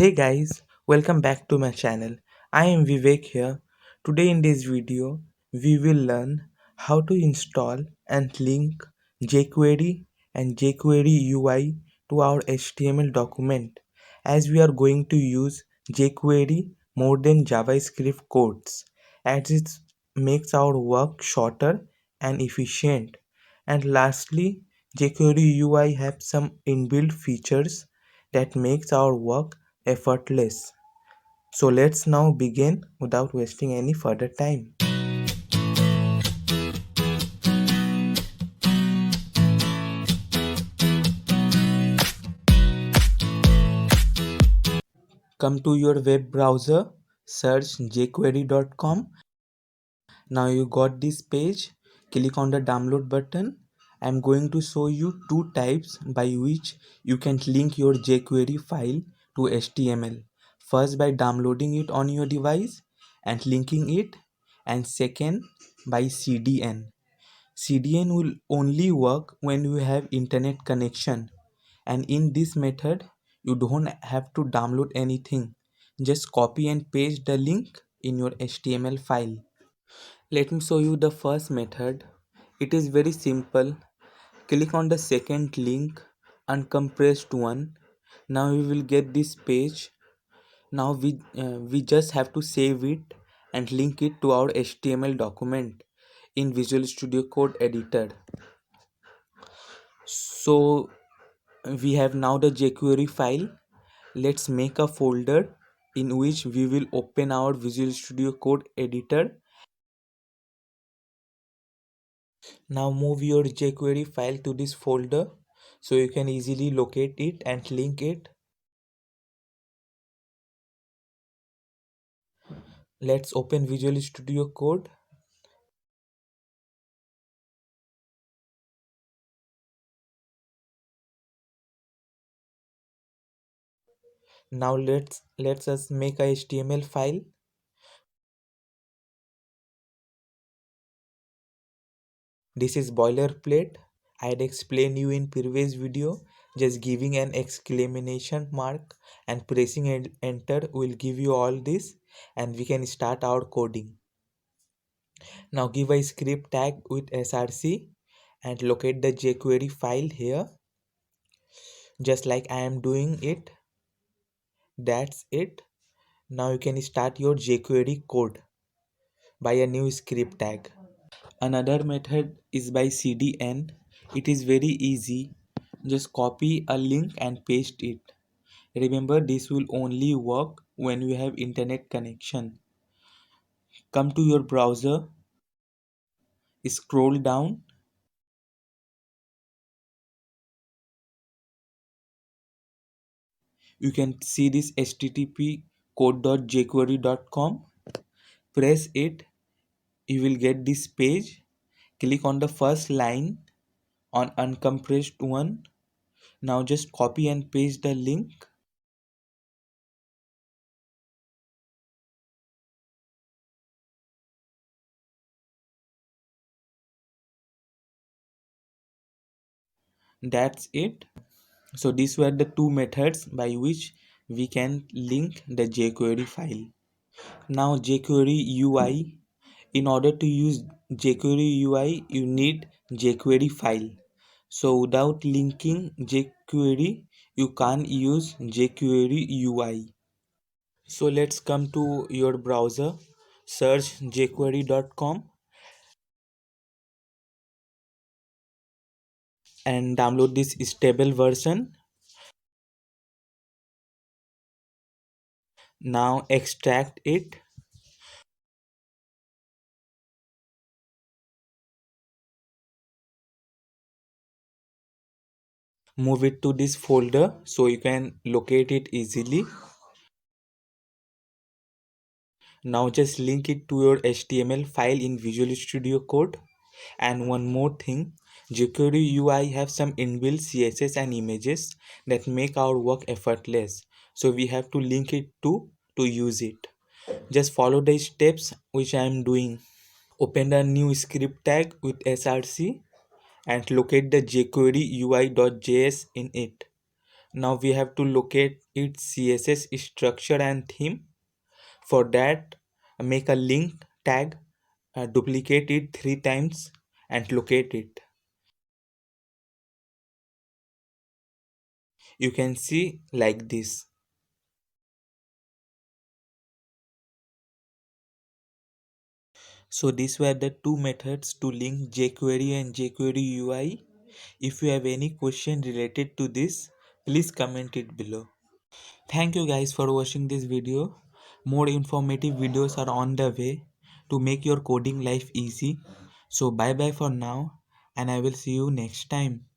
Hey guys, welcome back to my channel. I am Vivek here. Today in this video, we will learn how to install and link jQuery and JqueryUI to our HTML document, as we are going to use jQuery more than JavaScript codes, as it makes our work shorter and efficient. And lastly, jQueryUI has some inbuilt features that makes our work effortless. So let's now begin without wasting any further time. Come to your web browser, search jquery.com. Now you got this page, click on the download button. I'm going to show you two types by which you can link your jQuery file to HTML. First, by downloading it on your device and linking it, and second, by CDN. CDN will only work when you have internet connection, and in this method you don't have to download anything. Just copy and paste the link in your HTML file. Let me show you the first method. It is very simple. Click on the second link, uncompressed one. Now we will get this page. Now we just have to save it and link it to our HTML document in Visual Studio Code editor. So we have now the jQuery file. Let's make a folder in which we will open our Visual Studio Code editor. Now move your jQuery file to this folder so you can easily locate it and link it. Let's open Visual Studio Code. Now let's us make a HTML file. This is boilerplate. I'd explain you in previous video. Just giving an exclamation mark and pressing enter will give you all this, and we can start our coding. Now give a script tag with src and locate the jQuery file here, just like I am doing it. That's it. Now you can start your jQuery code by a new script tag. Another method is by CDN. It is very easy. Just copy a link and paste it. Remember, this will only work when you have internet connection. Come to your browser, scroll down. You can see this http code.jquery.com. Press it. You will get this page. Click on the first line on uncompressed one. Now just copy and paste the link. That's it. So these were the two methods by which we can link the jQuery file. Now jQuery UI. In order to use jQuery UI, you need jQuery file. So without linking jQuery, you can't use jQuery UI. So let's come to your browser, search jquery.com and download this stable version. Now extract it. Move it to this folder so you can locate it easily. Now just link it to your HTML file in Visual Studio Code. And one more thing, jQuery UI have some inbuilt CSS and images that make our work effortless. So we have to link it to use it. Just follow the steps which I am doing. Open a new script tag with src and locate the jQuery UI.js in it. Now we have to locate its CSS structure and theme. For that, make a link tag, duplicate it 3 times and locate it. You can see like this. So these were the two methods to link jQuery and jQueryUI. If you have any question related to this, please comment it below. Thank you guys for watching this video. More informative videos are on the way to make your coding life easy. So bye bye for now, and I will see you next time.